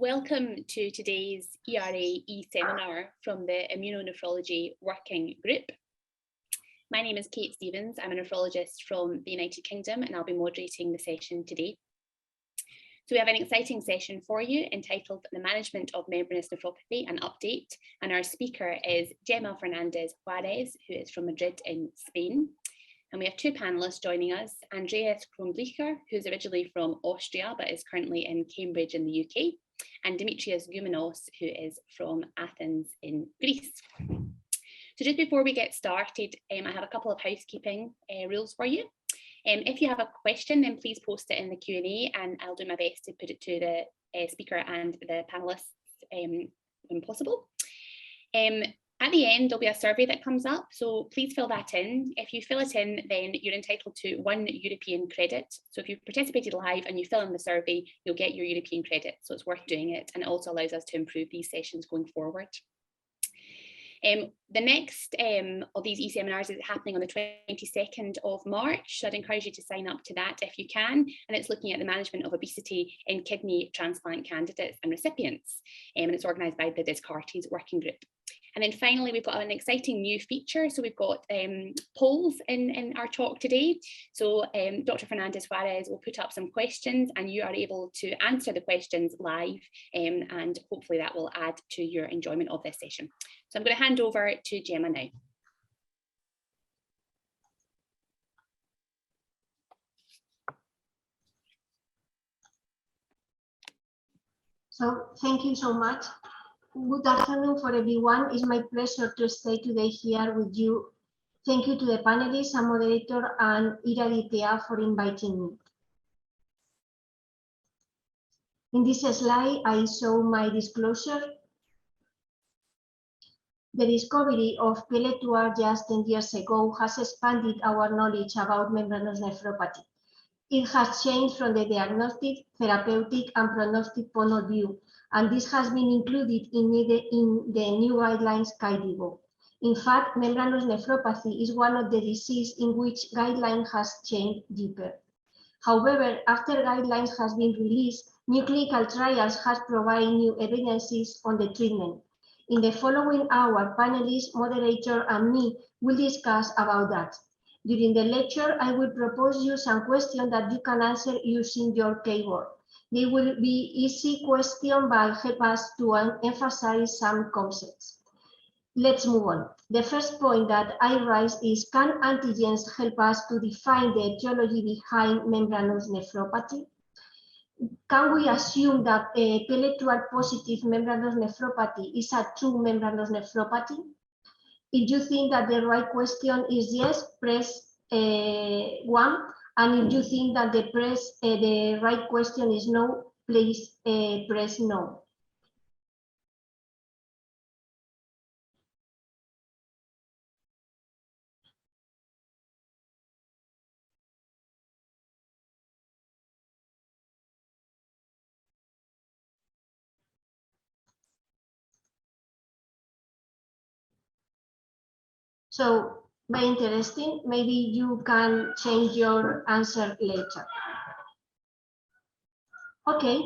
Welcome to today's ERA e-seminar from the Immunonephrology Working Group. My name is Kate Stevens. I'm a nephrologist from the United Kingdom and I'll be moderating the session today. So we have an exciting session for you entitled The Management of Membranous Nephropathy, an Update, and our speaker is Gema Fernandez Juarez, who is from Madrid in Spain. And we have two panellists joining us, Andreas Kronbichler, who's originally from Austria but is currently in Cambridge in the UK, and Dimitrios Goumenos, who is from Athens in Greece. So just before we get started, I have a couple of housekeeping rules for you. If you have a question, then please post it in the Q&A and I'll do my best to put it to the speaker and the panellists when possible. At the end, there'll be a survey that comes up, so please fill that in. If you fill it in, then you're entitled to 1 European credit. So if you've participated live and you fill in the survey, you'll get your European credit. So it's worth doing it, and it also allows us to improve these sessions going forward. The next of these e-seminars is happening on the 22nd of March, so I'd encourage you to sign up to that if you can, and it's looking at the management of obesity in kidney transplant candidates and recipients, and it's organised by the Descartes Working Group. And then finally, we've got an exciting new feature. So we've got polls in our talk today. So Dr. Fernandez Juarez will put up some questions and you are able to answer the questions live, and hopefully that will add to your enjoyment of this session. So I'm going to hand over to Gema now. So thank you so much. Good afternoon for everyone. It's my pleasure to stay today here with you. Thank you to the panelists and moderator and IRA for inviting me. In this slide, I show my disclosure. The discovery of PLA2R just 10 years ago has expanded our knowledge about membranous nephropathy. It has changed from the diagnostic, therapeutic, and prognostic point of view, and this has been included in the new guidelines KDIGO. In fact, membranous nephropathy is one of the diseases in which guideline has changed deeper. However, after guidelines has been released, new clinical trials has provided new evidences on the treatment. In the following hour, panelists, moderator, and me will discuss about that. During the lecture, I will propose you some questions that you can answer using your keyboard. They will be easy questions but help us to emphasize some concepts. Let's move on. The first point that I raise is, can antigens help us to define the etiology behind membranous nephropathy? Can we assume that a PLA2R positive membranous nephropathy is a true membranous nephropathy? If you think that the right question is yes, press 1. And if you think that the right question is no, please press no. So, very interesting. Maybe you can change your answer later. Okay.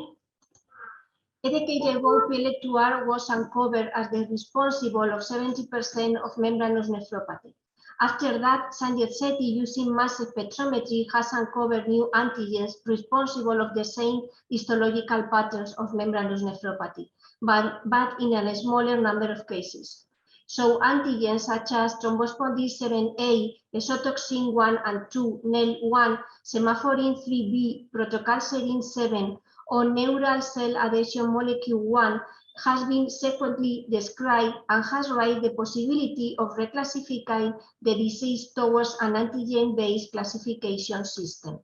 A decade ago, PLA2R was uncovered as the responsible of 70% of membranous nephropathy. After that, Sanjay Sethi, using mass spectrometry, has uncovered new antigens responsible of the same histological patterns of membranous nephropathy, but in a smaller number of cases. So antigens such as thrombospondin 7A, esotoxin 1 and 2, NEL1, semaphorin 3B, protocalcerin 7, or neural cell adhesion molecule 1 has been sequentially described and has raised the possibility of reclassifying the disease towards an antigen-based classification system.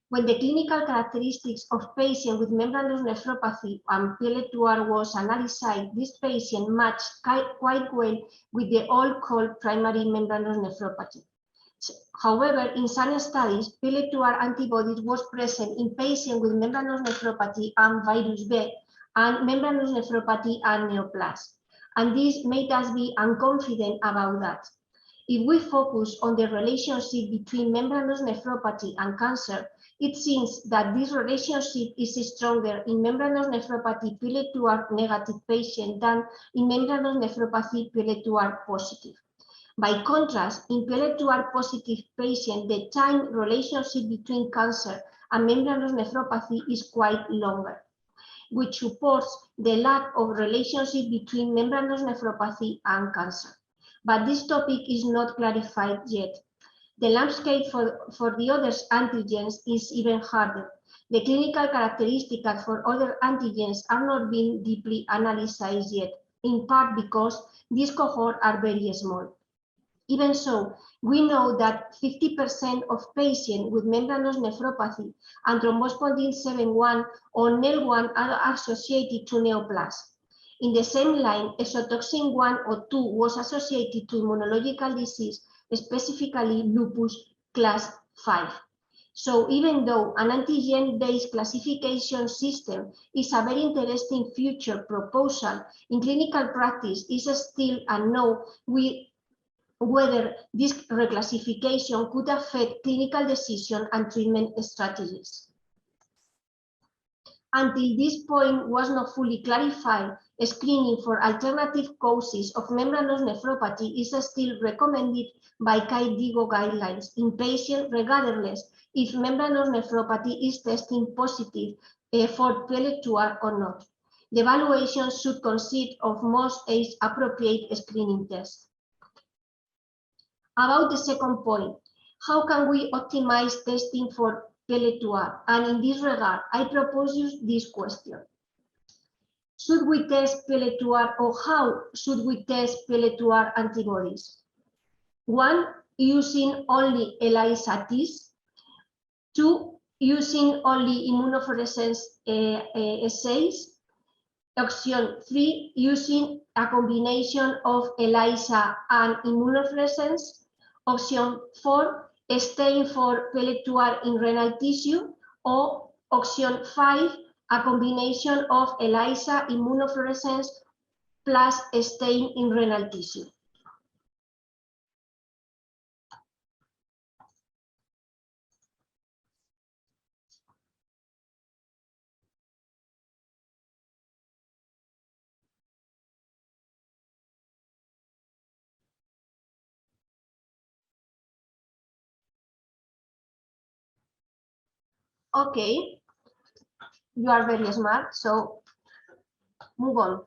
When the clinical characteristics of patients with membranous nephropathy and PLA2R was analyzed, this patient matched quite well with the old called primary membranous nephropathy. However, in some studies, PLA2R antibodies was present in patients with membranous nephropathy and virus B, and membranous nephropathy and neoplasm. And this made us be unconfident about that. if we focus on the relationship between membranous nephropathy and cancer, it seems that this relationship is stronger in membranous nephropathy PL2R negative patient than in membranous nephropathy PL2R positive. By contrast, in PL2R positive patient, the time relationship between cancer and membranous nephropathy is quite longer, which supports the lack of relationship between membranous nephropathy and cancer. But this topic is not clarified yet. The landscape for the other antigens is even harder. The clinical characteristics for other antigens are not being deeply analyzed yet, in part because these cohorts are very small. Even so, we know that 50% of patients with membranous nephropathy and thrombospondin 7-1 or NEL1 are associated to neoplasm. In the same line, exotoxin 1 or 2 was associated to immunological disease, specifically lupus class 5. So even though an antigen-based classification system is a very interesting future proposal, in clinical practice it is still unknown whether this reclassification could affect clinical decision and treatment strategies. Until this point was not fully clarified, screening for alternative causes of membranous nephropathy is still recommended by KDIGO guidelines in patients regardless if membranous nephropathy is testing positive for PL2R or not. The evaluation should consist of most age-appropriate screening tests. About the second point, how can we optimize testing for PL2R? And in this regard, I propose you this question. Should we test PL2R, or how should we test PL2R antibodies? 1, using only ELISA tests. 2, using only immunofluorescence assays. Option 3, using a combination of ELISA and immunofluorescence. Option 4, staying for PL2R in renal tissue. Or option 5, a combination of ELISA, immunofluorescence, plus staying in renal tissue. Okay, you are very smart, so move on.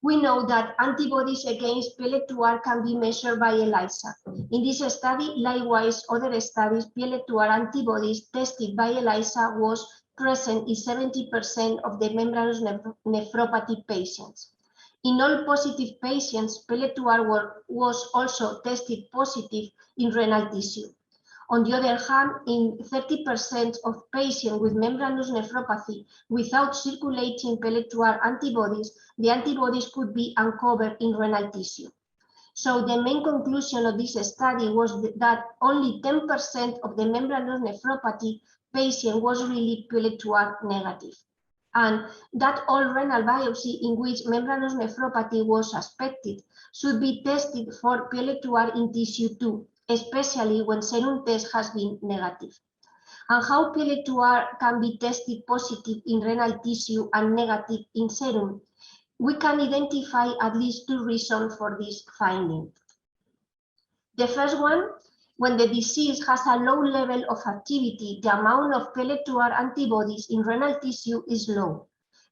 We know that antibodies against PL2R can be measured by ELISA. In this study, likewise, other studies, PL2R antibodies tested by ELISA was present in 70% of the membranous nephropathy patients. In all positive patients, PL2R was also tested positive in renal tissue. On the other hand, in 30% of patients with membranous nephropathy without circulating PL2R antibodies, the antibodies could be uncovered in renal tissue. So the main conclusion of this study was that only 10% of the membranous nephropathy patient was really PL2R negative, and that all renal biopsy in which membranous nephropathy was suspected should be tested for PL2R in tissue too, especially when serum test has been negative. And how PL2R can be tested positive in renal tissue and negative in serum? We can identify at least 2 reasons for this finding. The first one, when the disease has a low level of activity, the amount of PL2R antibodies in renal tissue is low.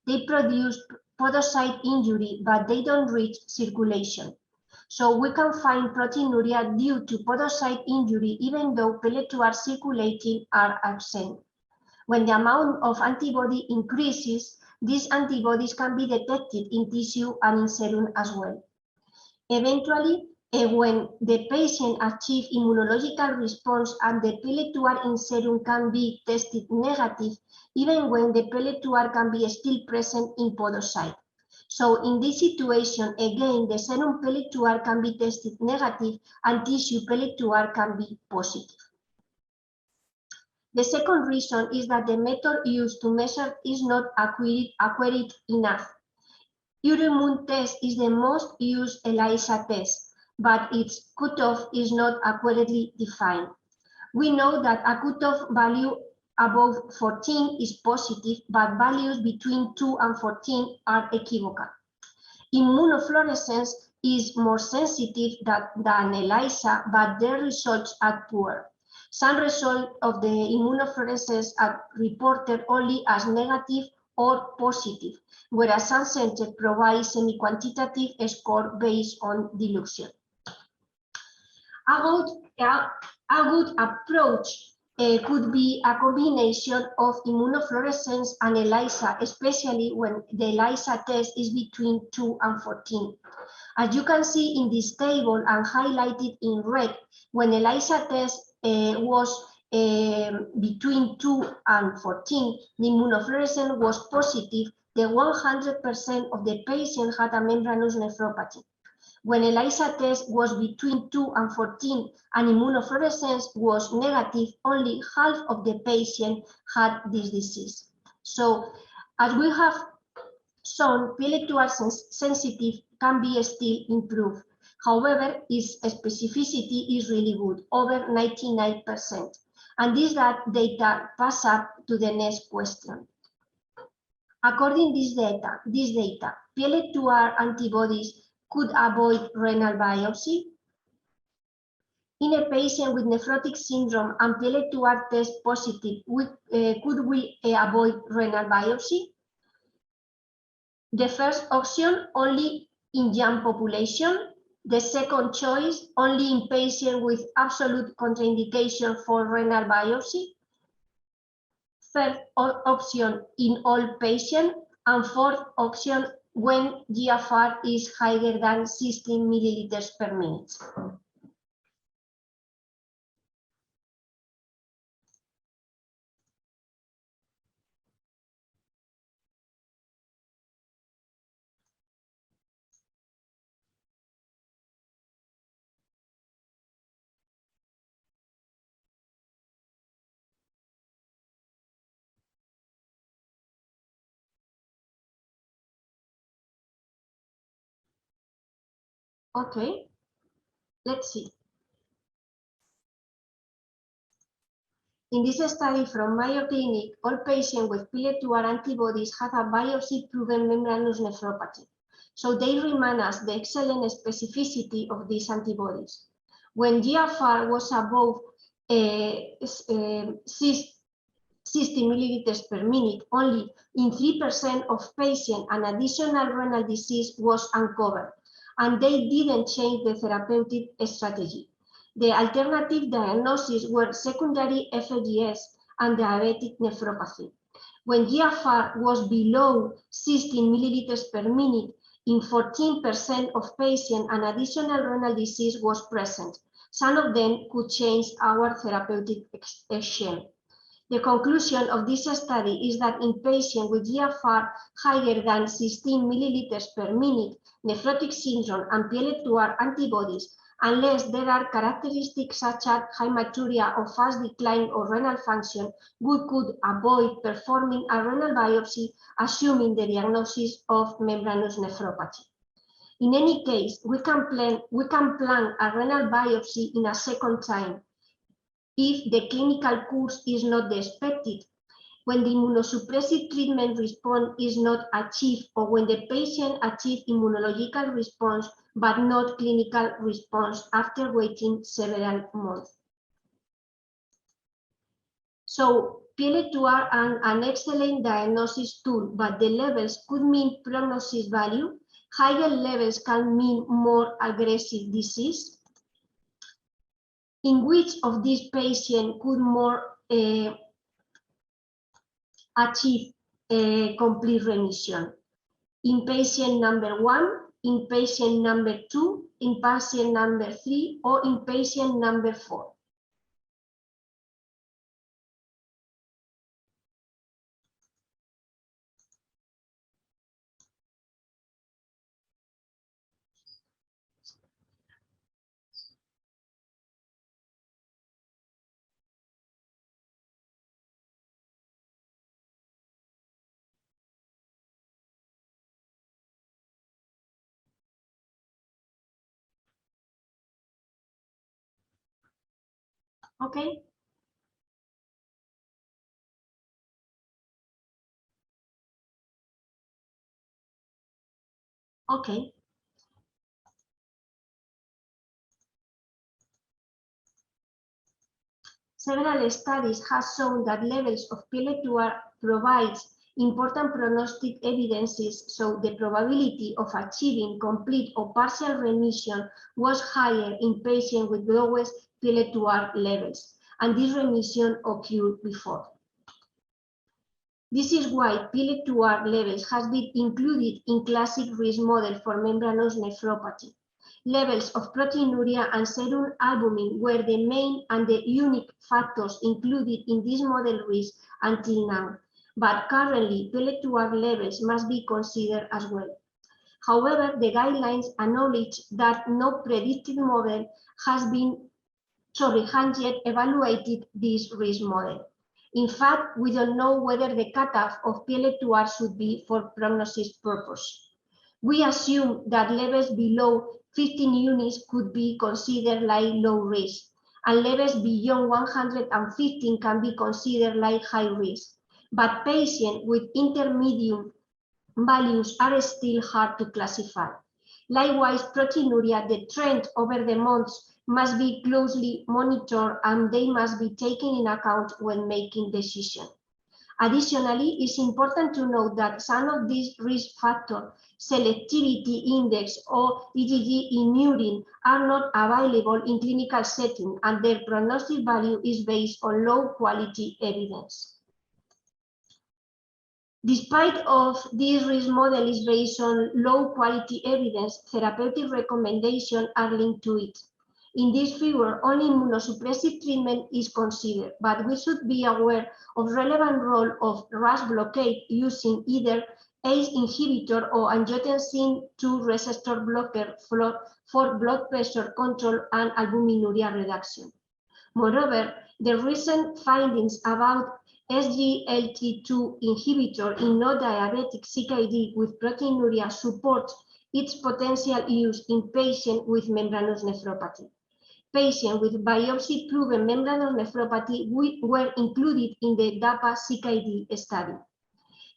They produce podocyte injury, but they don't reach circulation. So we can find proteinuria due to podocyte injury even though PL2R circulating are absent. When the amount of antibody increases, these antibodies can be detected in tissue and in serum as well. Eventually, when the patient achieves immunological response and the PL2R in serum can be tested negative, even when the PL2R can be still present in podocyte. So in this situation, again, the serum PL2R can be tested negative and tissue PL2R can be positive. The second reason is that the method used to measure is not accurate enough. Euroimmun test is the most used ELISA test, but its cutoff is not accurately defined. We know that a cutoff value above 14 is positive, but values between 2 and 14 are equivocal. Immunofluorescence is more sensitive than ELISA, but their results are poor. Some results of the immunofluorescence are reported only as negative or positive, whereas some centers provide semi-quantitative score based on dilution. A good approach could be a combination of immunofluorescence and ELISA, especially when the ELISA test is between 2 and 14. As you can see in this table and highlighted in red, when ELISA test was between 2 and 14, the immunofluorescence was positive. The 100% of the patients had a membranous nephropathy. When ELISA test was between 2 and 14 and immunofluorescence was negative, only half of the patients had this disease. So, as we have shown, PLA2R sensitive can be still improved. However, its specificity is really good, over 99%. And this data pass up to the next question. According to this data, PLA2R antibodies could avoid renal biopsy. In a patient with nephrotic syndrome and PLA2R test positive, could we avoid renal biopsy? The first option, only in young population. The second choice, only in patients with absolute contraindication for renal biopsy. Third option, in all patients. And fourth option, when GFR is higher than 16 milliliters per minute. Okay, let's see. In this study from Mayo Clinic, all patients with PLA2R antibodies had a biopsy-proven membranous nephropathy. So they remind us the excellent specificity of these antibodies. When GFR was above 60 milliliters per minute, only in 3% of patients an additional renal disease was uncovered, and they didn't change the therapeutic strategy. The alternative diagnoses were secondary FAGS and diabetic nephropathy. When GFR was below 16 milliliters per minute, in 14% of patients an additional renal disease was present. Some of them could change our therapeutic scheme. The conclusion of this study is that in patients with GFR higher than 16 milliliters per minute, nephrotic syndrome and PLA2R antibodies, unless there are characteristics such as hematuria or fast decline of renal function, we could avoid performing a renal biopsy, assuming the diagnosis of membranous nephropathy. In any case, we can plan a renal biopsy in a second time if the clinical course is not expected, when the immunosuppressive treatment response is not achieved, or when the patient achieves immunological response but not clinical response after waiting several months. So PLA2R are an excellent diagnosis tool, but the levels could mean prognosis value. Higher levels can mean more aggressive disease. In which of these patients could more achieve complete remission? In patient number 1, in patient number 2, in patient number 3, or in patient number 4? Okay. Okay. Several studies have shown that levels of PL2R provides important prognostic evidences, so the probability of achieving complete or partial remission was higher in patients with lowest PL2R levels, and this remission occurred before. This is why PL2R levels has been included in classic risk model for membranous nephropathy. Levels of proteinuria and serum albumin were the main and the unique factors included in this model risk until now, but currently PL2R levels must be considered as well. However, the guidelines acknowledge that no predictive model has yet evaluated this risk model. In fact, we don't know whether the cutoff of PL2R should be for prognosis purpose. We assume that levels below 15 units could be considered like low risk, and levels beyond 115 can be considered like high risk. But patients with intermediate values are still hard to classify. Likewise, proteinuria, the trend over the months, must be closely monitored and they must be taken in account when making decisions. Additionally, it's important to note that some of these risk factors, selectivity index or IgG in urine, are not available in clinical setting and their prognostic value is based on low quality evidence. Despite of this risk model is based on low quality evidence, therapeutic recommendations are linked to it. In this figure, only immunosuppressive treatment is considered, but we should be aware of relevant role of RAS blockade using either ACE inhibitor or angiotensin II receptor blocker for blood pressure control and albuminuria reduction. Moreover, the recent findings about SGLT2 inhibitor in non-diabetic CKD with proteinuria support its potential use in patients with membranous nephropathy. Patients with biopsy-proven membranous nephropathy were included in the DAPA CKD study.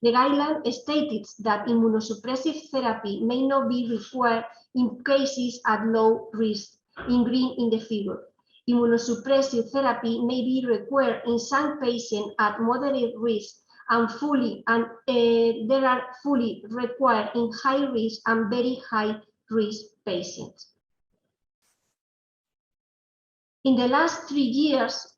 The guideline stated that immunosuppressive therapy may not be required in cases at low risk, in green in the figure. Immunosuppressive therapy may be required in some patients at moderate risk and there are fully required in high risk and very high risk patients. In the last 3 years,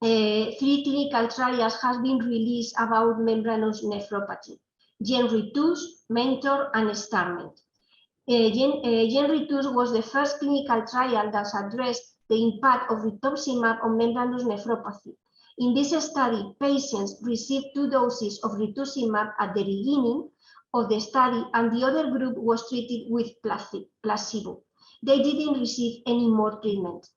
3 clinical trials have been released about membranous nephropathy: GenRetus, Mentor, and Starment. GenRetus was the first clinical trial that addressed the impact of rituximab on membranous nephropathy. In this study, patients received 2 doses of rituximab at the beginning of the study, and the other group was treated with placebo. They didn't receive any more treatment.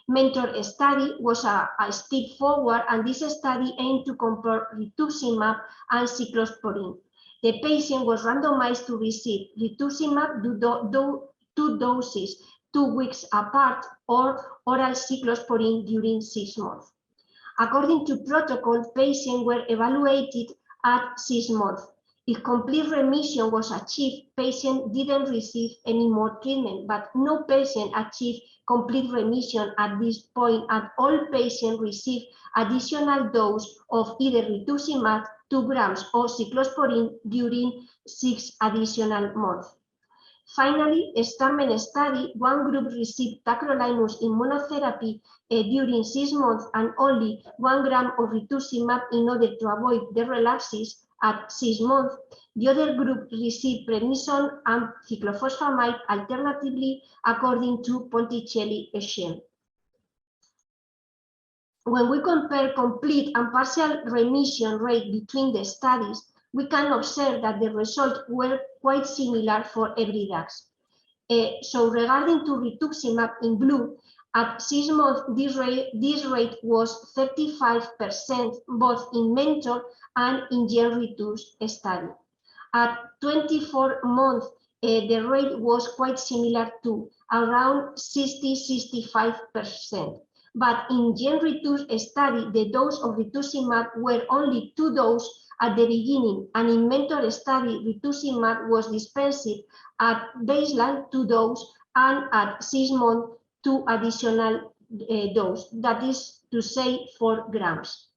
Mentor study was a step forward, and this study aimed to compare rituximab and cyclosporine. The patient was randomized to receive rituximab 2 doses 2 weeks apart or oral cyclosporine during 6 months. According to protocol, patients were evaluated at 6 months. If complete remission was achieved, patient didn't receive any more treatment, but no patient achieved complete remission at this point, and all patients received additional dose of either rituximab 2 grams or cyclosporine during 6 additional months. Finally, a Starment study, 1 group received tacrolimus immunotherapy during 6 months and only 1 gram of rituximab in order to avoid the relapses at 6 months. The other group received prednisone and cyclophosphamide alternatively according to Ponticelli scheme. When we compare complete and partial remission rate between the studies, we can observe that the results were quite similar for every DAX. So regarding to rituximab in blue, at 6 months, this rate was 35% both in Mentor and in GenRetus study. At 24 months, the rate was quite similar to around 60–65%. But in GenRetus study, the dose of rituximab were only 2 doses at the beginning, and in Mentor study, rituximab was dispensed at baseline 2 doses and at 6 months 2 additional doses, that is to say 4 grams.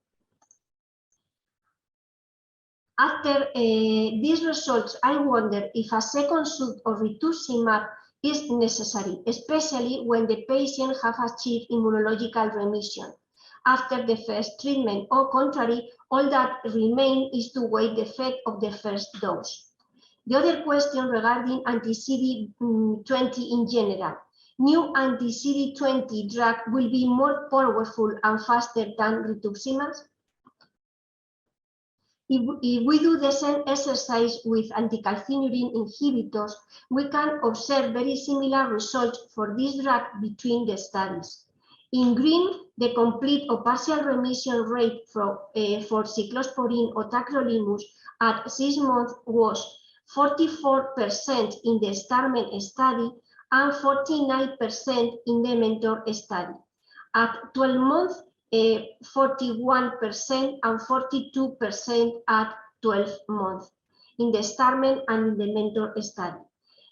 After these results, I wonder if a second shot of rituximab is necessary, especially when the patient has achieved immunological remission after the first treatment, or contrary, all that remains is to wait the effect of the first dose. The other question regarding anti-CD20 in general. New anti-CD20 drug will be more powerful and faster than rituximab? If we do the same exercise with anticalcineurin inhibitors, we can observe very similar results for this drug between the studies. In green, the complete or partial remission rate for cyclosporine or tacrolimus at 6 months was 44% in the Starman study and 49% in the Mentor study. At 12 months, 41% and 42% at 12 months in the Starman and in the Mentor study.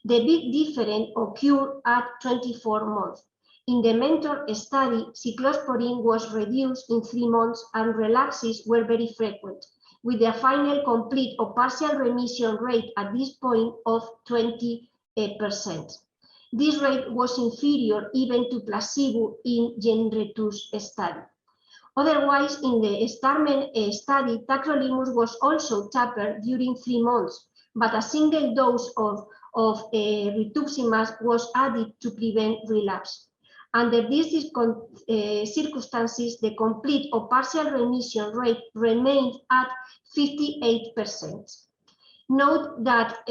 The big difference occurred at 24 months. In the Mentor study, cyclosporine was reduced in 3 months and relapses were very frequent, with a final complete or partial remission rate at this point of 20%. This rate was inferior even to placebo in GenRetus study. Otherwise, in the Starman study, tacrolimus was also tapered during 3 months, but a single dose of rituximab was added to prevent relapse. Under these circumstances, the complete or partial remission rate remained at 58%. Note that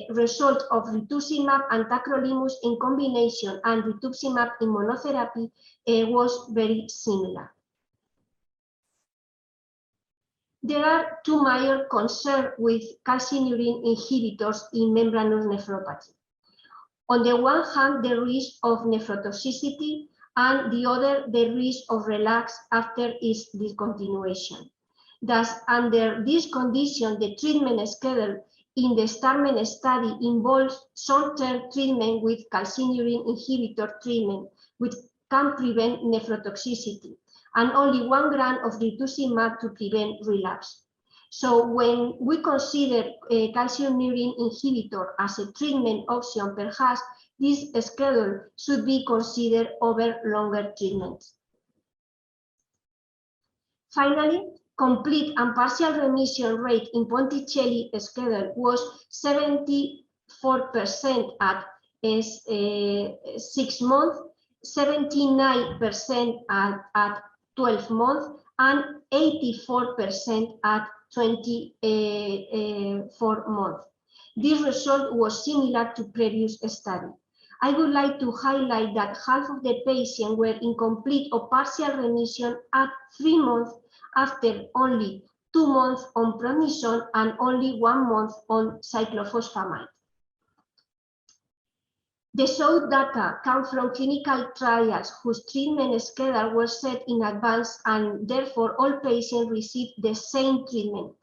result of rituximab and tacrolimus in combination and rituximab in monotherapy was very similar. There are 2 major concerns with calcineurin inhibitors in membranous nephropathy. On the one hand, the risk of nephrotoxicity, and the other, the risk of relapse after its discontinuation. Thus, under this condition, the treatment schedule in the Starman study involves short-term treatment with calcineurin inhibitor treatment, which can prevent nephrotoxicity, and only 1 gram of rituximab to prevent relapse. So when we consider a calcineurin inhibitor as a treatment option, perhaps this schedule should be considered over longer treatments. Finally, complete and partial remission rate in Ponticelli schedule was 74% at 6 months, 79% at 12 months, and 84% at 24 months. This result was similar to previous study. I would like to highlight that half of the patients were in complete or partial remission at 3 months after only 2 months on prednisone and only 1 month on cyclophosphamide. The show data come from clinical trials whose treatment schedule was set in advance, and therefore all patients received the same treatment,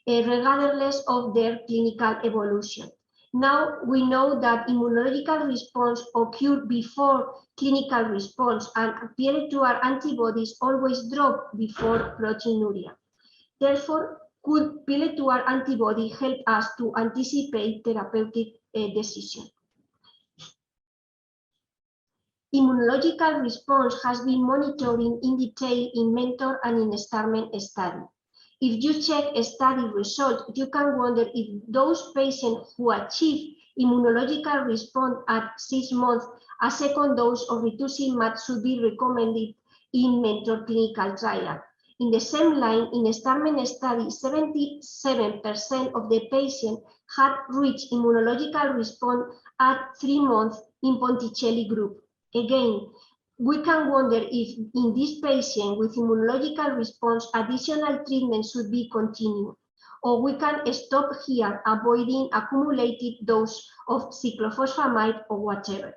regardless of their clinical evolution. Now we know that immunological response occurred before clinical response, and PLA2R antibodies always drop before proteinuria. Therefore, could PLA2R antibody help us to anticipate therapeutic decision? Immunological response has been monitored in detail in Mentor and in Starman study. If you check a study result, you can wonder if those patients who achieve immunological response at 6 months, a second dose of rituximab should be recommended in Mentor clinical trial. In the same line, in a Starman study, 77% of the patients had reached immunological response at 3 months in Ponticelli group. Again, we can wonder if in this patient with immunological response, additional treatment should be continued, or we can stop here, avoiding accumulated dose of cyclophosphamide or whatever.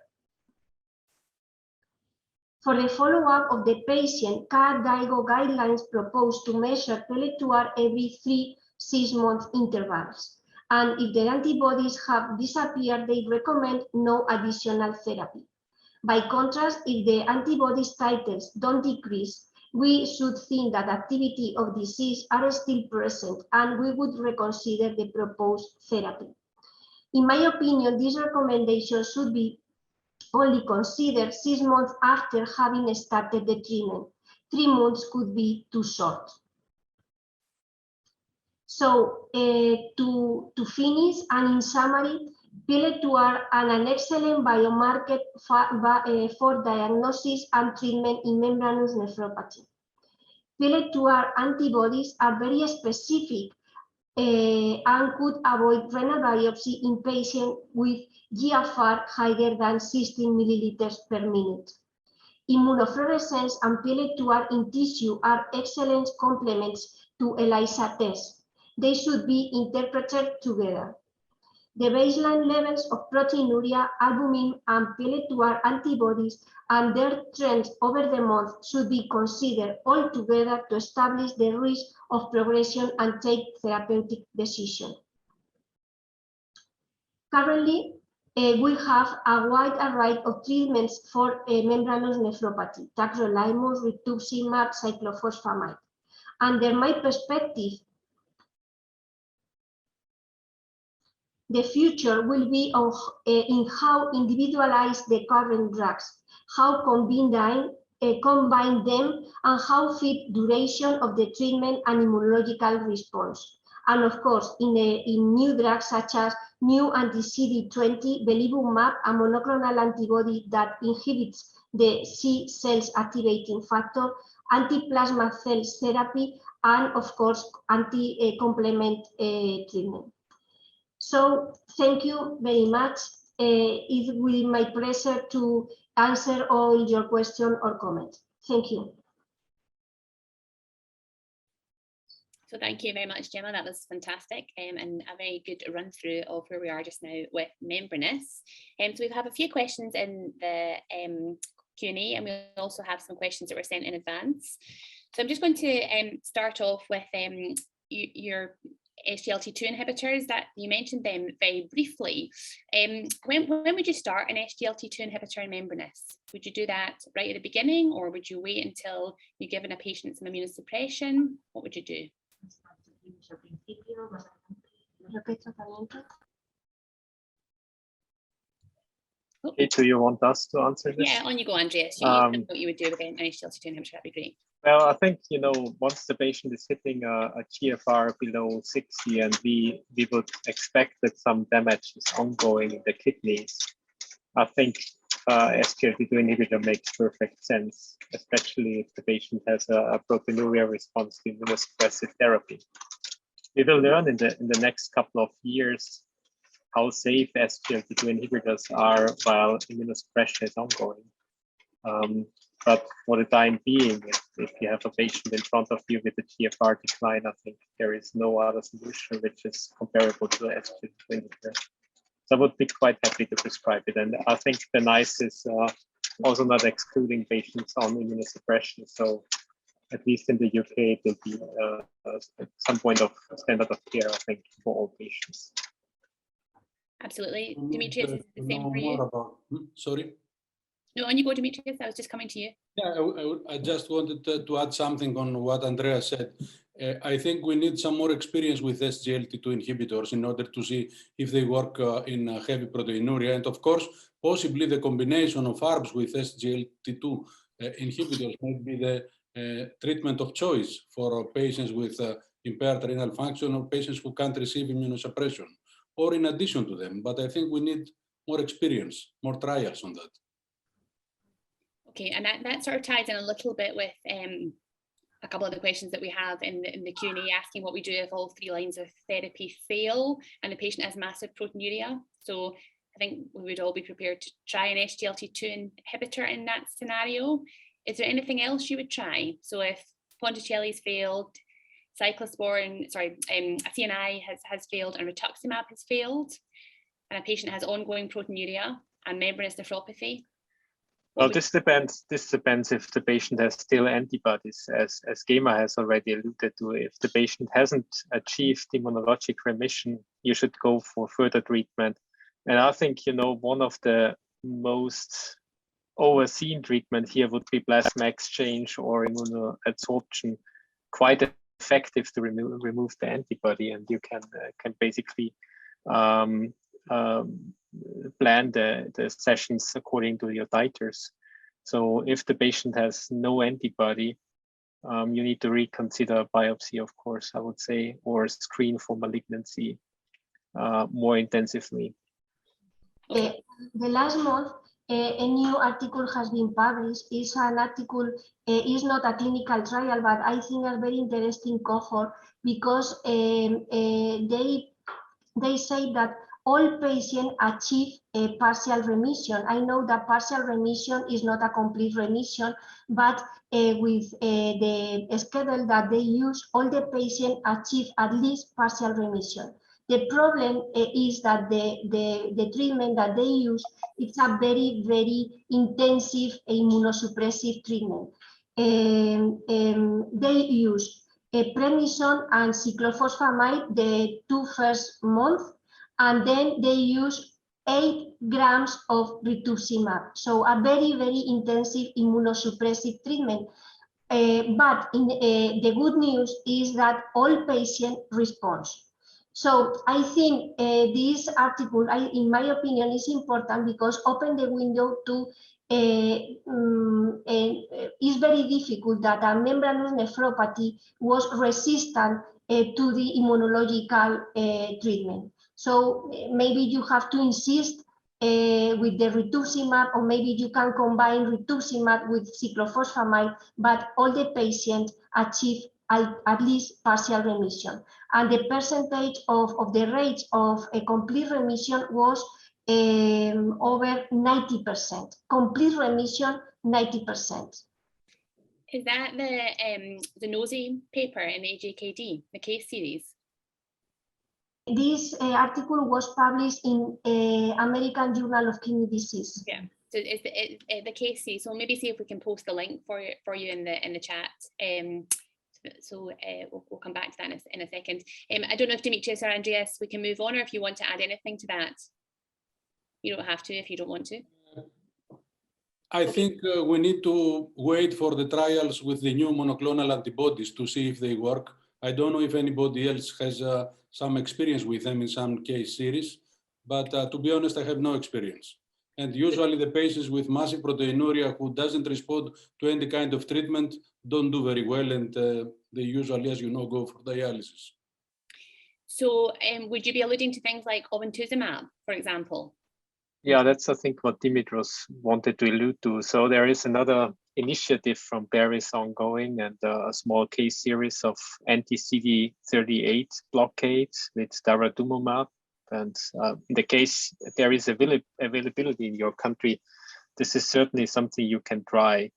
For the follow-up of the patient, KDIGO guidelines propose to measure PLA2R every 3-6 month intervals. And if the antibodies have disappeared, they recommend no additional therapy. By contrast, if the antibodies titers don't decrease, we should think that activity of disease are still present and we would reconsider the proposed therapy. In my opinion, this recommendation should be only considered 6 months after having started the treatment. 3 months could be too short. So to finish, and in summary, PLA2R are an excellent biomarker for diagnosis and treatment in membranous nephropathy. PLA2R antibodies are very specific and could avoid renal biopsy in patients with GFR higher than 16 milliliters per minute. Immunofluorescence and PLA2R in tissue are excellent complements to ELISA tests. They should be interpreted together. The baseline levels of proteinuria, albumin, and PLA2R antibodies and their trends over the month should be considered all together to establish the risk of progression and take therapeutic decisions. Currently, we have a wide array of treatments for membranous nephropathy: tacrolimus, rituximab, cyclophosphamide. Under my perspective, the future will be in how individualize the current drugs, how combine them, and how fit duration of the treatment and immunological response. And of course, in new drugs such as new anti-CD20, belimumab, a monoclonal antibody that inhibits the C cells activating factor, anti-plasma cell therapy, and of course, anti-complement treatment. So thank you very much. It will be my pleasure to answer all your questions or comments. Thank you. So thank you very much, Gema. That was fantastic and a very good run through of where we are just now with membranous. So we have a few questions in the Q&A, and we also have some questions that were sent in advance. So I'm just going to start off with your SGLT2 inhibitors that you mentioned them very briefly. When would you start an SGLT2 inhibitor in membranous? Would you do that right at the beginning, or would you wait until you've given a patient some immunosuppression? What would you do? Do you want us to answer this? Yeah, on you go, Andreas. You what you would do with an SGLT2 inhibitor, that'd be great. Well, I think, once the patient is hitting a GFR below 60, and we would expect that some damage is ongoing in the kidneys, I think SGLT2 inhibitor makes perfect sense, especially if the patient has a proteinuria response to immunosuppressive therapy. We will learn in the next couple of years how safe SGLT2 inhibitors are while immunosuppression is ongoing. But for the time being, if you have a patient in front of you with a GFR decline, I think there is no other solution which is comparable to the SGLT2 inhibitor. So I would be quite happy to prescribe it. And I think the NICE is also not excluding patients on immunosuppression. So at least in the UK, it will be at some point of standard of care, I think, for all patients. Absolutely. Dimitrios, is the same for you? Sorry? No, on you go, Dimitrios. I was just coming to you. Yeah, I just wanted to add something on what Andreas said. I think we need some more experience with SGLT2 inhibitors in order to see if they work in heavy proteinuria. And of course, possibly the combination of ARBs with SGLT2 inhibitors might be the treatment of choice for patients with impaired renal function or patients who can't receive immunosuppression, or in addition to them. But I think we need more experience, more trials on that. Okay, and that sort of ties in a little bit with a couple of the questions that we have in the Q&A, asking what we do if all 3 lines of therapy fail and the patient has massive proteinuria. So I think we would all be prepared to try an SGLT2 inhibitor in that scenario. Is there anything else you would try? So if Ponticelli's failed, cyclosporin, a CNI has failed, and rituximab has failed, and a patient has ongoing proteinuria and membranous nephropathy, Well, this depends. This depends if the patient has still antibodies, as Gema has already alluded to. If the patient hasn't achieved immunologic remission, you should go for further treatment. And I think, you know, one of the most overseen treatment here would be plasma exchange or immunoadsorption, quite effective to remove the antibody, and you can basically plan the sessions according to your titers. So if the patient has no antibody, you need to reconsider biopsy, of course, I would say, or screen for malignancy more intensively. The last month, a new article has been published. It's an article, is not a clinical trial, but I think a very interesting cohort, because they say that all patients achieve a partial remission. I know that partial remission is not a complete remission, but with the schedule that they use, all the patients achieve at least partial remission. The problem is that the treatment that they use, it's a very, very intensive immunosuppressive treatment. They use prednisone and cyclophosphamide the 2 first months, and then they use 8 grams of rituximab. So a very, very intensive immunosuppressive treatment. But the good news is that all patients respond. So I think this article, in my opinion, is important because open the window to it's very difficult that a membranous nephropathy was resistant to the immunological treatment. So maybe you have to insist with the rituximab, or maybe you can combine rituximab with cyclophosphamide, but all the patients achieve at least partial remission. And the percentage of the rate of a complete remission was over 90%. Complete remission, 90%. Is that the NOSI paper in the AJKD, the case series? This article was published in American Journal of Kidney Disease. Yeah. So it's the case series. So maybe see if we can post the link for you in the chat. So we'll come back to that in a second. I don't know if Dimitrios or Andreas, we can move on, or if you want to add anything to that. You don't have to if you don't want to. I think we need to wait for the trials with the new monoclonal antibodies to see if they work. I don't know if anybody else has some experience with them in some case series, but to be honest, I have no experience. And usually the patients with massive proteinuria who doesn't respond to any kind of treatment don't do very well, and they usually, as you know, go for dialysis. So would you be alluding to things like obinutuzumab, for example? Yeah, that's, I think, what Dimitrios wanted to allude to. So there is another initiative from Paris ongoing, and a small case series of anti-CD38 blockade with daratumumab. And in the case there is availability in your country, this is certainly something you can try.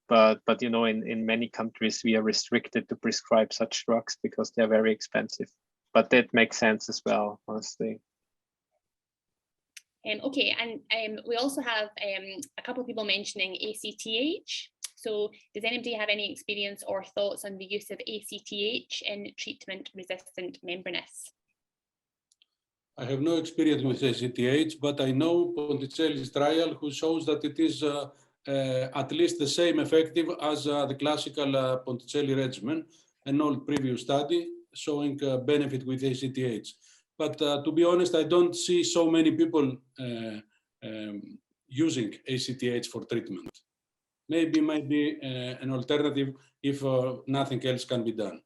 But you know, in many countries we are restricted to prescribe such drugs because they're very expensive. But that makes sense as well, honestly. Okay, and we also have a couple of people mentioning ACTH. So does anybody have any experience or thoughts on the use of ACTH in treatment-resistant membranous? I have no experience with ACTH, but I know Ponticelli's trial who shows that it is at least the same effective as the classical Ponticelli regimen, an old previous study showing benefit with ACTH. But to be honest, I don't see so many people using ACTH for treatment. Maybe might be an alternative if nothing else can be done.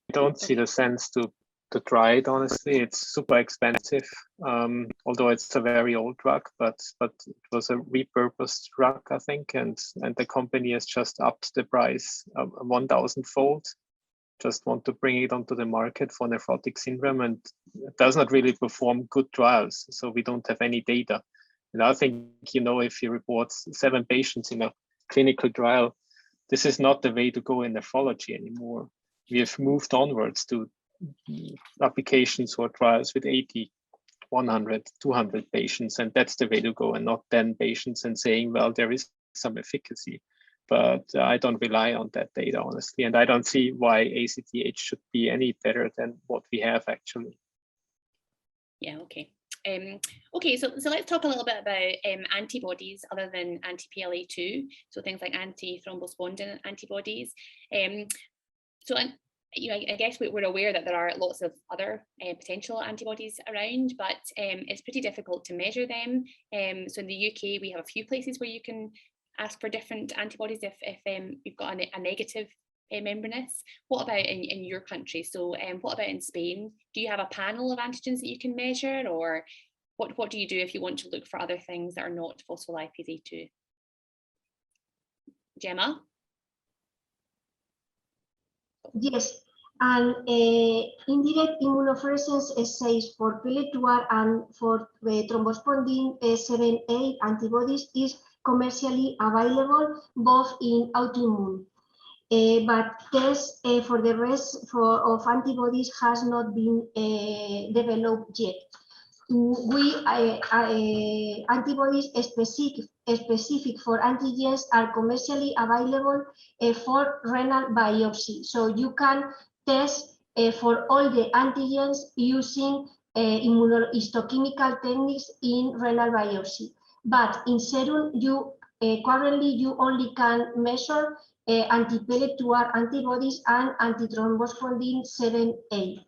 I don't see the sense to try it, honestly. It's super expensive, although it's a very old drug, but it was a repurposed drug, I think, and the company has just upped the price 1,000-fold. Just want to bring it onto the market for nephrotic syndrome, and it does not really perform good trials, so we don't have any data. And I think, you know, if you report 7 patients in a clinical trial, this is not the way to go in nephrology anymore. We have moved onwards to applications or trials with 80 100, 200 patients, and that's the way to go, and not 10 patients and saying, well, there is some efficacy. But I don't rely on that data, honestly, and I don't see why ACTH should be any better than what we have actually. Yeah, okay. Okay, so let's talk a little bit about antibodies other than anti-PLA2, so things like anti-thrombospondin antibodies. I guess we're aware that there are lots of other potential antibodies around, but it's pretty difficult to measure them. So in the UK, we have a few places where you can ask for different antibodies if you've got a negative membranous. What about in your country? So what about in Spain? Do you have a panel of antigens that you can measure, or what do you do if you want to look for other things that are not phospholipase A2? Gema? Yes, and indirect immunofluorescence assays for PLA2R and for thrombospondin 7A antibodies is commercially available both in autoimmune. But tests for the rest of antibodies has not been developed yet. Antibodies specific for antigens are commercially available for renal biopsy. So you can test for all the antigens using immunohistochemical techniques in renal biopsy. But in serum, currently you only can measure anti-PLA2R antibodies and anti-thrombospondin 7A.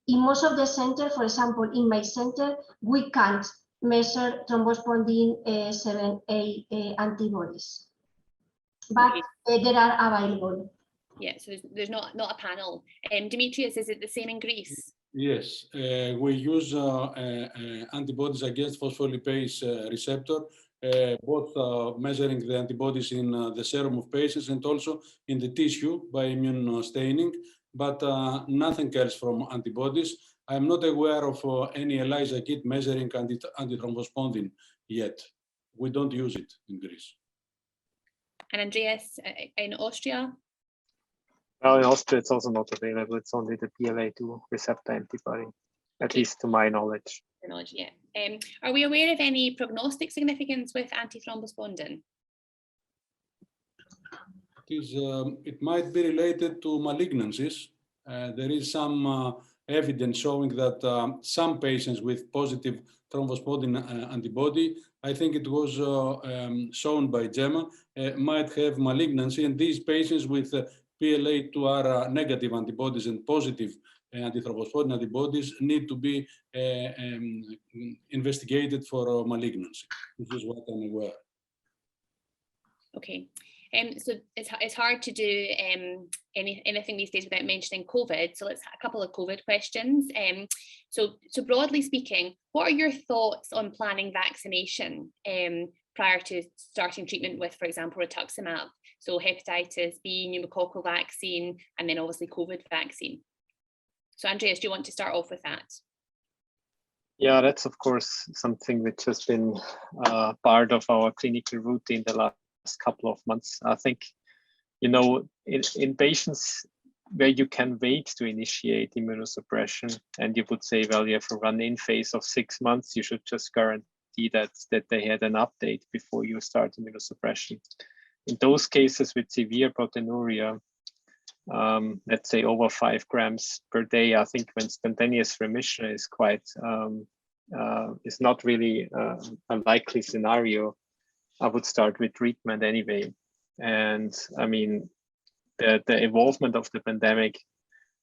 In most of the center, for example, in my center, we can't measure thrombospondin 7A antibodies, but they are available. Yeah, so there's not a panel. Dimitrios, is it the same in Greece? Yes, we use antibodies against phospholipase receptor, both measuring the antibodies in the serum of patients and also in the tissue by immune staining, but nothing else from antibodies. I'm not aware of any ELISA kit measuring antithrombospondin yet. We don't use it in Greece. And Andreas, in Austria? Well, in Austria, it's also not available. It's only the PLA2 receptor antibody, at least to my knowledge. Yeah. Are we aware of any prognostic significance with antithrombospondin? It might be related to malignancies. There is some evidence showing that some patients with positive thrombospondin antibody, I think it was shown by Gema, might have malignancy, and these patients with PLA2R negative antibodies and positive antithrombospondin antibodies need to be investigated for malignancy. This is what I'm aware. Okay. So it's hard to do anything these days without mentioning COVID. So let's have a couple of COVID questions. So broadly speaking, what are your thoughts on planning vaccination prior to starting treatment with, for example, rituximab? So hepatitis B, pneumococcal vaccine, and then obviously COVID vaccine. So Andreas, do you want to start off with that? Yeah, that's of course something which has been part of our clinical routine the last couple of months. I think, you know, in patients where you can wait to initiate immunosuppression and you would say, well, you have a run-in phase of 6 months, you should just guarantee that they had an update before you start immunosuppression. In those cases with severe proteinuria, let's say over 5 grams per day, I think when spontaneous remission is quite, is not really a likely scenario, I would start with treatment anyway. And I mean, the involvement of the pandemic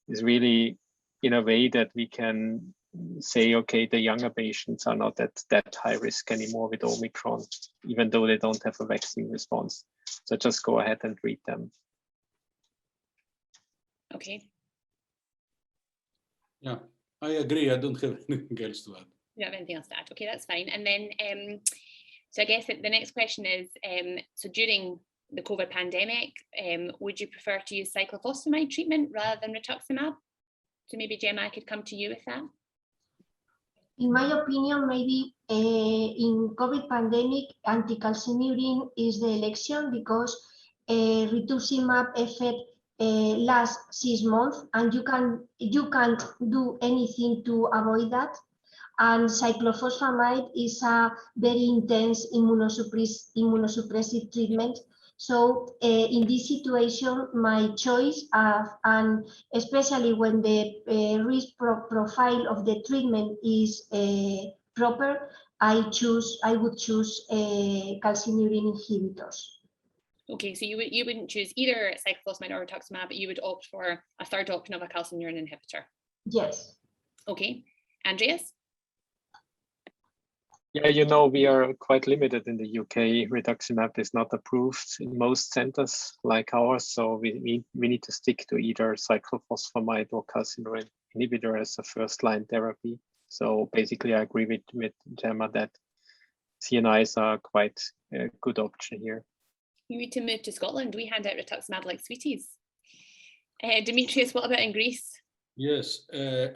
is really in a way that we can say, okay, the younger patients are not at that high risk anymore with Omicron, even though they don't have a vaccine response. So just go ahead and treat them. Okay. Yeah, I agree. I don't have anything else to add. You don't have anything else to add? Okay, that's fine. And then, so I guess the next question is, so during the COVID pandemic, would you prefer to use cyclophosphamide treatment rather than rituximab? So maybe Gema, I could come to you with that. In my opinion, maybe in COVID pandemic, anticalcinurin is the election because rituximab effect lasts 6 months, and you can't do anything to avoid that. And cyclophosphamide is a very intense immunosuppressive treatment. So in this situation, my choice, and especially when the risk profile of the treatment is proper, I would choose calcineurin inhibitors. Okay, so you wouldn't choose either cyclophosphamide or rituximab, but you would opt for a third option of a calcineurin inhibitor. Yes. Okay, Andreas? Yeah, you know, we are quite limited in the UK. Rituximab is not approved in most centers like ours, so we need to stick to either cyclophosphamide or calcineurin inhibitor as a first-line therapy. So basically, I agree with Gema that CNIs are quite a good option here. You need to move to Scotland. We hand out rituximab like sweeties. Dimitrios, what about in Greece? Yes,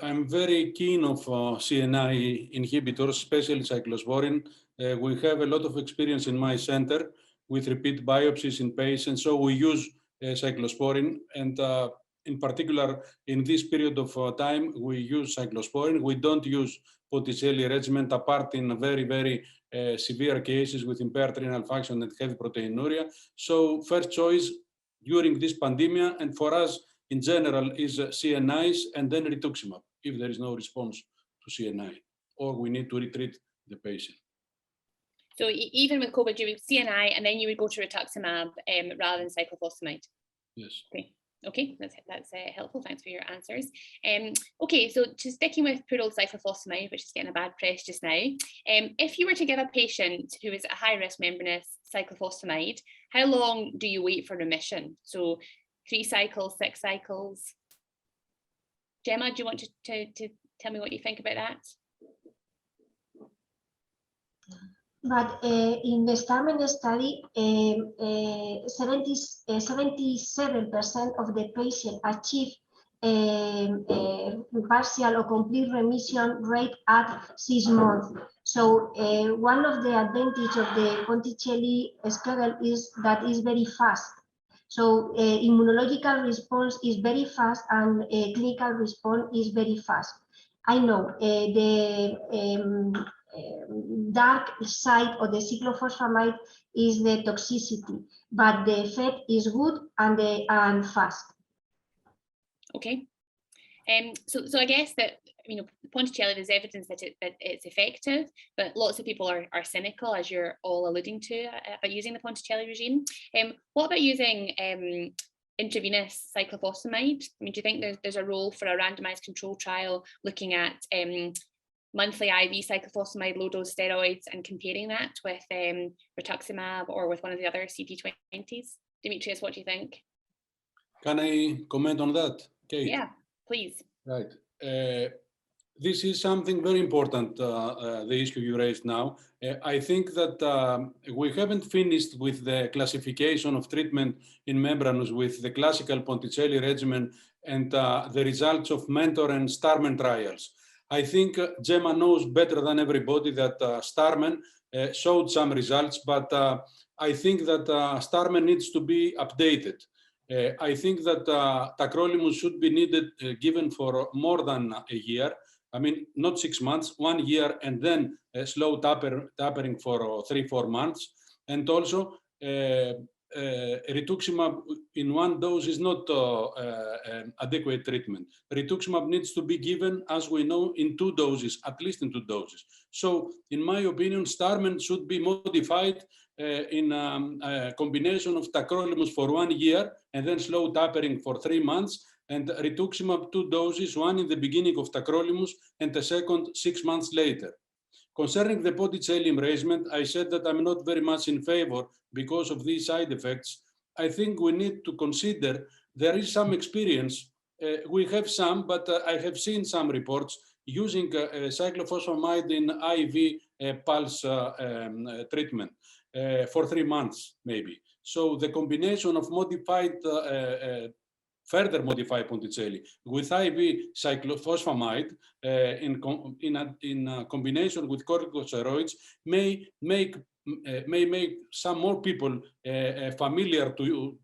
I'm very keen of CNI inhibitors, especially cyclosporin. We have a lot of experience in my center with repeat biopsies in patients, so we use cyclosporin, and in particular, in this period of time, we use cyclosporin. We don't use Botticelli regimen apart in very, very severe cases with impaired renal function and heavy proteinuria. So first choice during this pandemic, and for us, in general, is CNIs and then rituximab, if there is no response to CNI, or we need to retreat the patient. So even with COVID, you would CNI and then you would go to rituximab rather than cyclophosphamide? Yes. Okay, that's helpful. Thanks for your answers. Okay, so just sticking with poor old cyclophosphamide, which is getting a bad press just now. If you were to give a patient who is at high risk membranous cyclophosphamide, how long do you wait for remission? So 3 cycles, 6 cycles? Gema, do you want to tell me what you think about that? But in the STARMAN study, 77% of the patients achieve partial or complete remission rate at 6 months. So one of the advantages of the Ponticelli schedule is that it's very fast. So immunological response is very fast and clinical response is very fast. I know the dark side of the cyclophosphamide is the toxicity, but the effect is good and fast. Okay. So I guess that, you know, Ponticelli, there's evidence that it's effective, but lots of people are cynical, as you're all alluding to, about using the Ponticelli regime. What about using intravenous cyclophosphamide? I mean, do you think there's a role for a randomized control trial looking at monthly IV cyclophosphamide low-dose steroids and comparing that with rituximab or with one of the other CD20s? Dimitrios, what do you think? Can I comment on that, Kate? Yeah, please. Right. This is something very important, the issue you raised now. I think that we haven't finished with the classification of treatment in membranous with the classical Ponticelli regimen and the results of Mentor and STARMAN trials. I think Gema knows better than everybody that STARMAN showed some results, but I think that STARMAN needs to be updated. I think that tacrolimus should be given for more than a year. I mean, not 6 months, 1 year, and then slow tapering for 3-4 months. And also, rituximab in 1 dose is not adequate treatment. Rituximab needs to be given, as we know, in 2 doses, at least in 2 doses. So, in my opinion, STARMAN should be modified in a combination of tacrolimus for 1 year and then slow tapering for 3 months, and rituximab 2 doses, 1 in the beginning of tacrolimus and the second 6 months later. Concerning the Ponticelli regimen, I said that I'm not very much in favor because of these side effects. I think we need to consider there is some experience. We have some, but I have seen some reports using cyclophosphamide in IV pulse treatment for 3 months, maybe. So the combination of further modified Ponticelli with IV cyclophosphamide in combination with corticosteroids may make some more people familiar to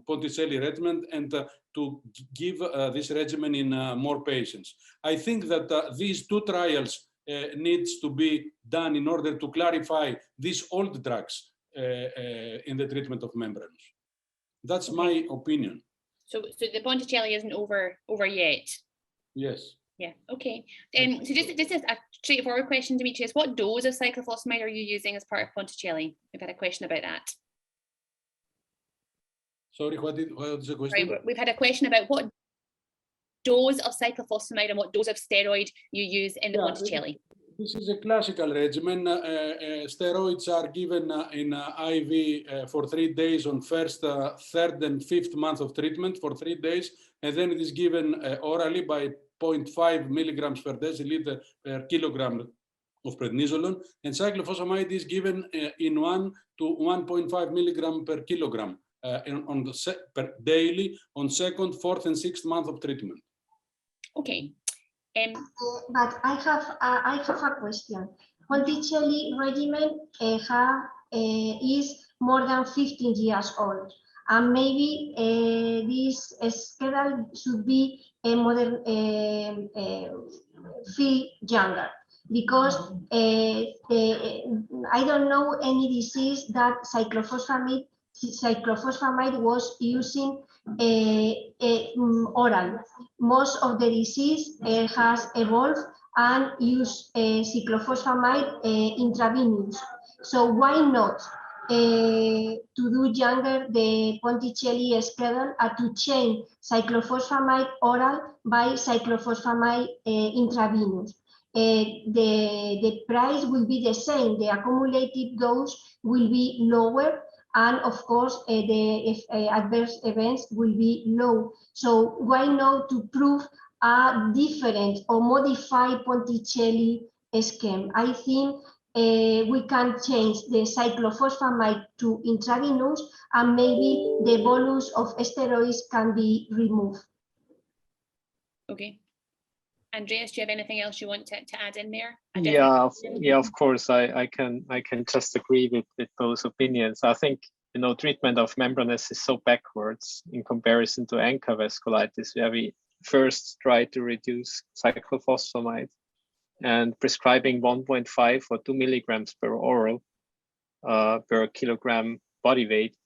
Ponticelli regimen and to give this regimen in more patients. I think that these 2 trials needs to be done in order to clarify these old drugs in the treatment of membranous. That's my opinion. So the Ponticelli isn't over yet. Yes. Yeah. Okay. So just a straightforward question, Dimitrios. What dose of cyclophosphamide are you using as part of Ponticelli? We've had a question about that. Sorry, what was the question? Right, we've had a question about what dose of cyclophosphamide and what dose of steroid you use in the Ponticelli. This is a classical regimen. Steroids are given in IV for 3 days on first, third, and fifth month of treatment for 3 days, and then it is given orally by 0.5 milligrams per deciliter per kilogram of prednisolone, and cyclophosphamide is given in 1 to 1.5 milligram per kilogram per daily on second, fourth, and sixth month of treatment. Okay. But I have a question. Ponticelli regimen is more than 15 years old, and maybe this schedule should be a modern feel younger, because I don't know any disease that cyclophosphamide was using oral. Most of the disease has evolved and use cyclophosphamide intravenous. So why not to do younger the Ponticelli schedule and to change cyclophosphamide oral by cyclophosphamide intravenous? The price will be the same, the accumulated dose will be lower, and of course the adverse events will be low. So why not to prove a different or modified Ponticelli scheme? I think we can change the cyclophosphamide to intravenous, and maybe the bolus of steroids can be removed. Okay. Andreas, do you have anything else you want to add in there? Yeah, of course. I can just agree with those opinions. I think, you know, treatment of membranous is so backwards in comparison to ANCA vasculitis, where we first try to reduce cyclophosphamide, and prescribing 1.5 or 2 milligrams per oral per kilogram body weight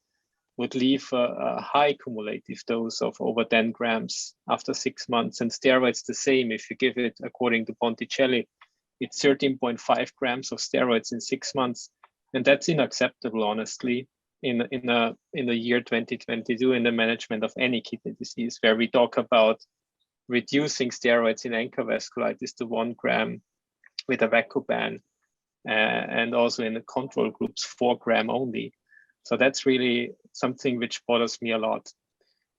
would leave a high cumulative dose of over 10 grams after 6 months. And steroids the same. If you give it according to Ponticelli, it's 13.5 grams of steroids in 6 months. And that's unacceptable, honestly, in the year 2022 in the management of any kidney disease, where we talk about reducing steroids in ANCA vasculitis to 1 gram with a Vacoban, and also in the control groups 4 gram only. So that's really something which bothers me a lot.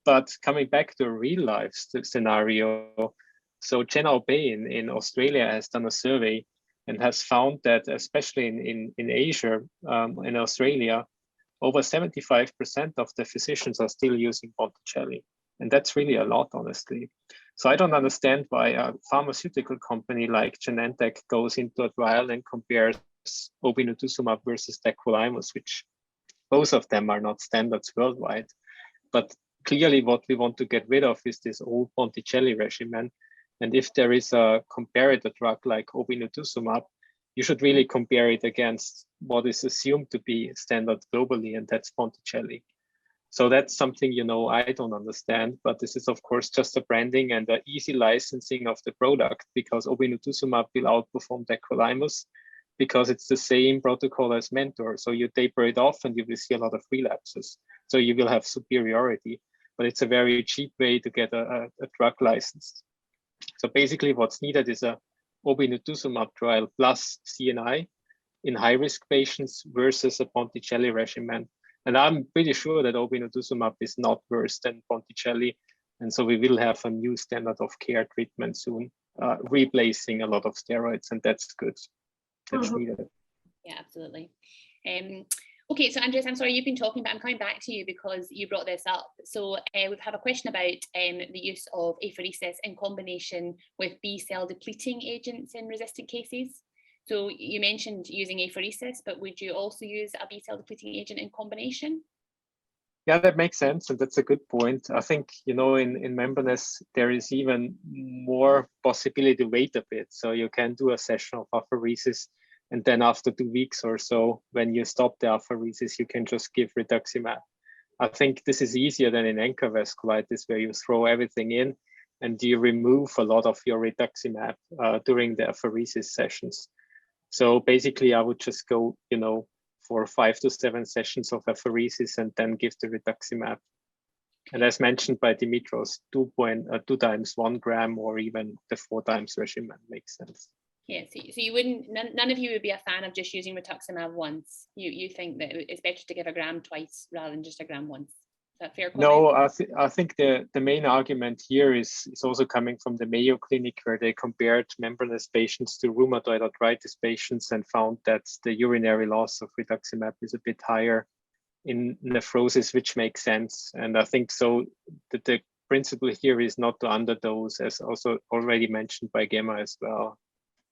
But coming back to a real life scenario, so Gema in Australia has done a survey and has found that, especially in Asia, in Australia, over 75% of the physicians are still using Ponticelli. And that's really a lot, honestly. So I don't understand why a pharmaceutical company like Genentech goes into a trial and compares obinutuzumab versus tacrolimus, which both of them are not standards worldwide. But clearly what we want to get rid of is this old Ponticelli regimen. And if there is a comparator drug like obinutuzumab, you should really compare it against what is assumed to be standard globally, and that's Ponticelli. So that's something, you know, I don't understand, but this is of course just a branding and an easy licensing of the product, because obinutuzumab will outperform tacrolimus because it's the same protocol as Mentor. So you taper it off and you will see a lot of relapses. So you will have superiority, but it's a very cheap way to get a drug licensed. So basically what's needed is a obinutuzumab trial plus CNI in high-risk patients versus a Ponticelli regimen. And I'm pretty sure that obinutuzumab is not worse than Ponticelli. And so we will have a new standard of care treatment soon, replacing a lot of steroids, and that's good. That's needed. Yeah, absolutely. Okay, so Andreas, I'm sorry you've been talking, but I'm coming back to you because you brought this up. So we have a question about the use of apheresis in combination with B-cell depleting agents in resistant cases. So you mentioned using apheresis, but would you also use a B-cell depleting agent in combination? Yeah, that makes sense, and that's a good point. I think, you know, in membranous, there is even more possibility to wait a bit. So you can do a session of apheresis, and then after 2 weeks or so, when you stop the apheresis, you can just give rituximab. I think this is easier than in ANCA vasculitis, where you throw everything in and you remove a lot of your rituximab during the apheresis sessions. So basically, I would just go, you know, for 5 to 7 sessions of apheresis and then give the rituximab. And as mentioned by Dimitrios, 2 times 1 gram or even the 4 times regimen makes sense. Yeah, so you wouldn't, none of you would be a fan of just using rituximab once. You think that it's better to give a gram twice rather than just a gram once. Is that fair comment? No, I think the main argument here is also coming from the Mayo Clinic, where they compared membranous patients to rheumatoid arthritis patients and found that the urinary loss of rituximab is a bit higher in nephrosis, which makes sense. And I think so that the principle here is not to underdose, as also already mentioned by Gema as well.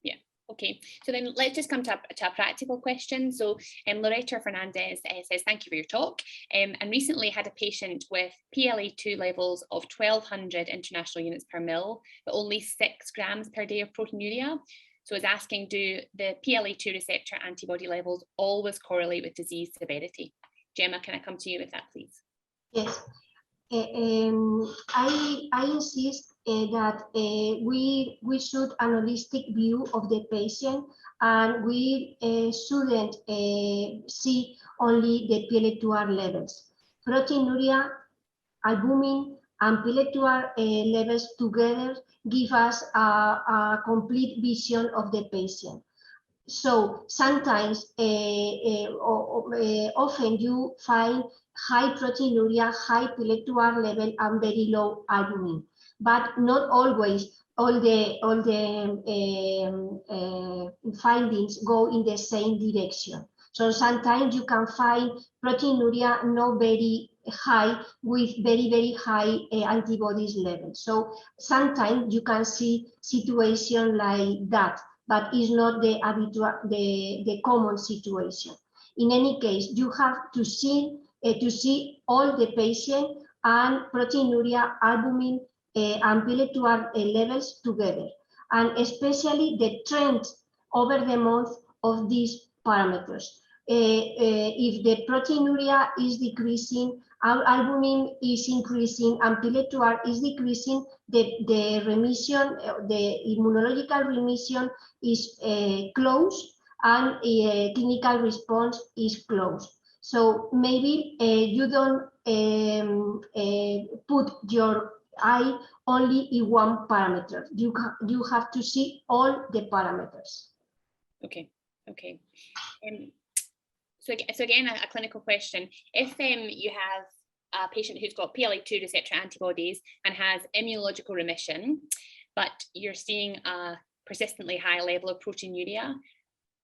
Yeah. Okay, so then let's just come to a practical question. So Moderator Fernandez says, thank you for your talk. And recently had a patient with PLA2 levels of 1200 international units per mil, but only 6 grams per day of proteinuria. So is asking, do the PLA2 receptor antibody levels always correlate with disease severity? Gema, can I come to you with that, please? Yes. I insist that we should an holistic view of the patient, and we shouldn't see only the PLA2R levels. Proteinuria, albumin, and PLA2R levels together give us a complete vision of the patient. So sometimes, often you find high proteinuria, high PLA2R level, and very low albumin, but not always all the findings go in the same direction. So sometimes you can find proteinuria not very high with very, very high antibodies level. So sometimes you can see situation like that, but is not the habitual, the common situation. In any case, you have to see all the patient and proteinuria, albumin, and PLA2R levels together, and especially the trend over the month of these parameters. If the proteinuria is decreasing, albumin is increasing, and PLA2R is decreasing, the remission, the immunological remission is close, and clinical response is close. So maybe you don't put your eye only in one parameter. You have to see all the parameters. Okay. So again, a clinical question. If you have a patient who's got PLA2 receptor antibodies and has immunological remission, but you're seeing a persistently high level of proteinuria,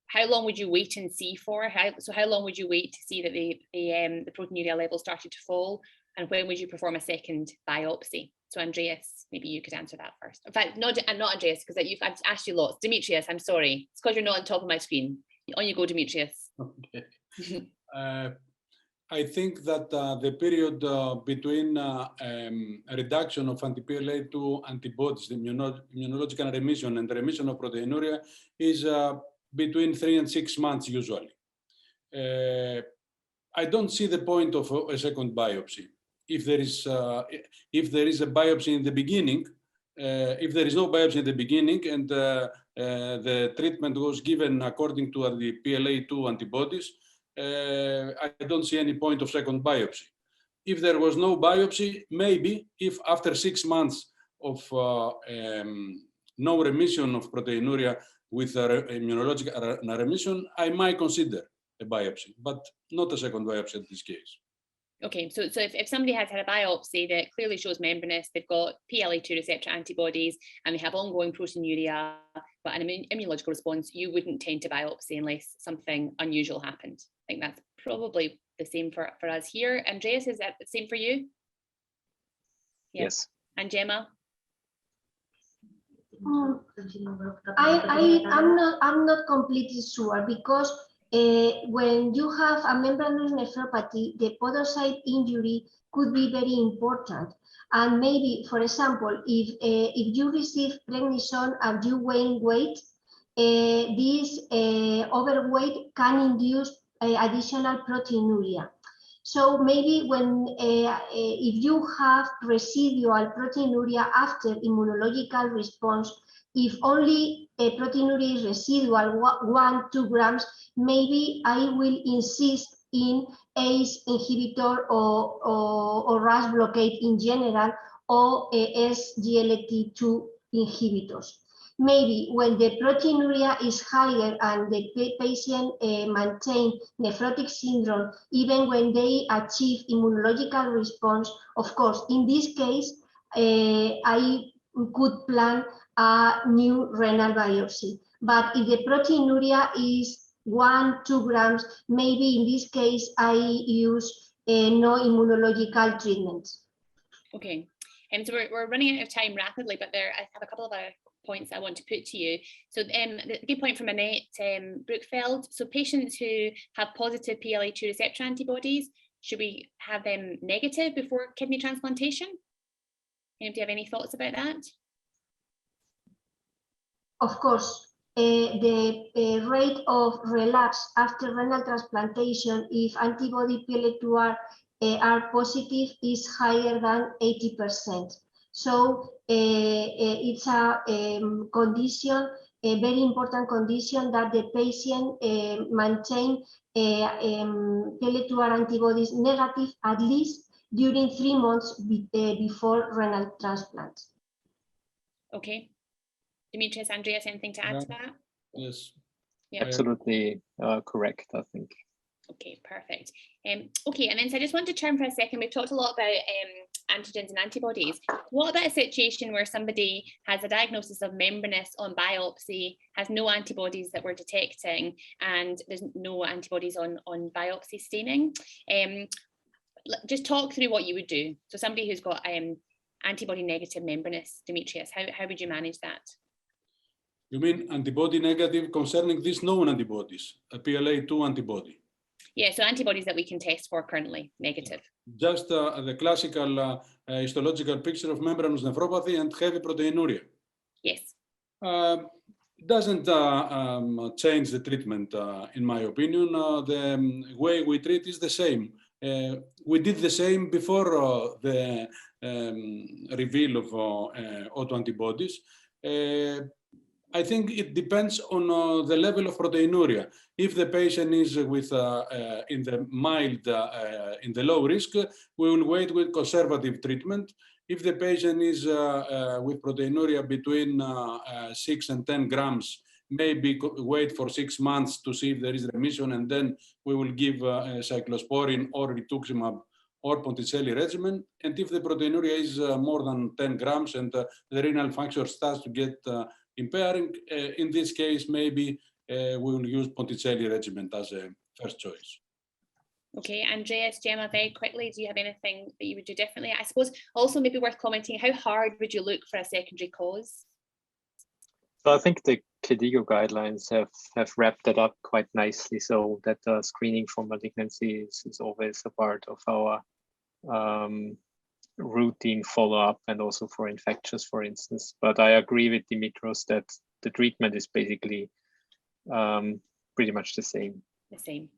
how long would you wait and see for? How long would you wait to see that the proteinuria level started to fall, and when would you perform a second biopsy? So Andreas, maybe you could answer that first. In fact, not Andreas, because I've asked you lots. Dimitrios, I'm sorry, it's because you're not on top of my screen. On you go, Dimitrios. Okay. I think that the period between reduction of anti-PLA2 antibodies, the immunological remission, and the remission of proteinuria is between 3 and 6 months usually. I don't see the point of a second biopsy. If there is a biopsy in the beginning, if there is no biopsy in the beginning and the treatment was given according to the PLA2 antibodies, I don't see any point of second biopsy. If there was no biopsy, maybe if after 6 months of no remission of proteinuria with immunological remission, I might consider a biopsy, but not a second biopsy in this case. Okay, so if somebody has had a biopsy that clearly shows membranous, they've got PLA2 receptor antibodies, and they have ongoing proteinuria, but an immunological response, you wouldn't tend to biopsy unless something unusual happened. I think that's probably the same for us here. Andreas, is that the same for you? Yeah. Yes. And Gema? I'm not completely sure, because when you have a membranous nephropathy, the podocyte injury could be very important. And maybe, for example, if you receive prednisone and you gain weight, this overweight can induce additional proteinuria. So maybe when if you have residual proteinuria after immunological response, if only proteinuria is residual 1-2 grams, maybe I will insist in ACE inhibitor or RAS blockade in general, or SGLT2 inhibitors. Maybe when the proteinuria is higher and the patient maintain nephrotic syndrome, even when they achieve immunological response, of course, in this case, I could plan a new renal biopsy. But if the proteinuria is 1-2 grams, maybe in this case, I use no immunological treatments. Okay, so we're running out of time rapidly, but I have a couple of other points I want to put to you. So the good point from Annette Brookfeld. So patients who have positive PLA2 receptor antibodies, should we have them negative before kidney transplantation? Do you have any thoughts about that? Of course, the rate of relapse after renal transplantation, if antibody PLA2R are positive, is higher than 80%. So it's a condition, a very important condition, that the patient maintain PLA2R antibodies negative at least during 3 months before renal transplant. Okay. Dimitrios, Andreas, anything to add to that? Yes. Yeah. Absolutely correct, I think. Okay, perfect. Okay, and then so I just want to turn for a second. We've talked a lot about antigens and antibodies. What about a situation where somebody has a diagnosis of membranous on biopsy, has no antibodies that we're detecting, and there's no antibodies on biopsy staining? Just talk through what you would do. So somebody who's got antibody negative membranous, Dimitrios, how would you manage that? You mean antibody negative concerning these known antibodies, a PLA2 antibody? Yeah, so antibodies that we can test for currently negative. Just the classical histological picture of membranous nephropathy and heavy proteinuria. Yes. It doesn't change the treatment, in my opinion. The way we treat is the same. We did the same before the reveal of autoantibodies. I think it depends on the level of proteinuria. If the patient is with in the mild, in the low risk, we will wait with conservative treatment. If the patient is with proteinuria between 6 and 10 grams, maybe wait for 6 months to see if there is remission, and then we will give cyclosporine or rituximab or Ponticelli regimen. And if the proteinuria is more than 10 grams and the renal function starts to get impairing, in this case, maybe we will use Ponticelli regimen as a first choice. Okay, Andreas, Gema, very quickly, do you have anything that you would do differently? I suppose also maybe worth commenting, how hard would you look for a secondary cause? So I think the KDIGO guidelines have wrapped that up quite nicely, so that screening for malignancy is always a part of our routine follow-up, and also for infectious, for instance. But I agree with Dimitrios that the treatment is basically pretty much the same. The same.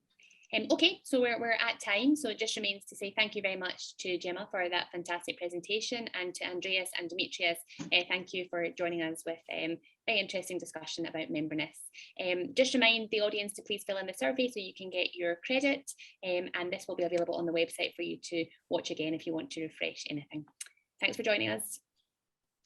Okay, so we're at time, so it just remains to say thank you very much to Gema for that fantastic presentation, and to Andreas and Dimitrios, thank you for joining us with very interesting discussion about membranous. Just remind the audience to please fill in the survey so you can get your credit, and this will be available on the website for you to watch again if you want to refresh anything. Thanks for joining us.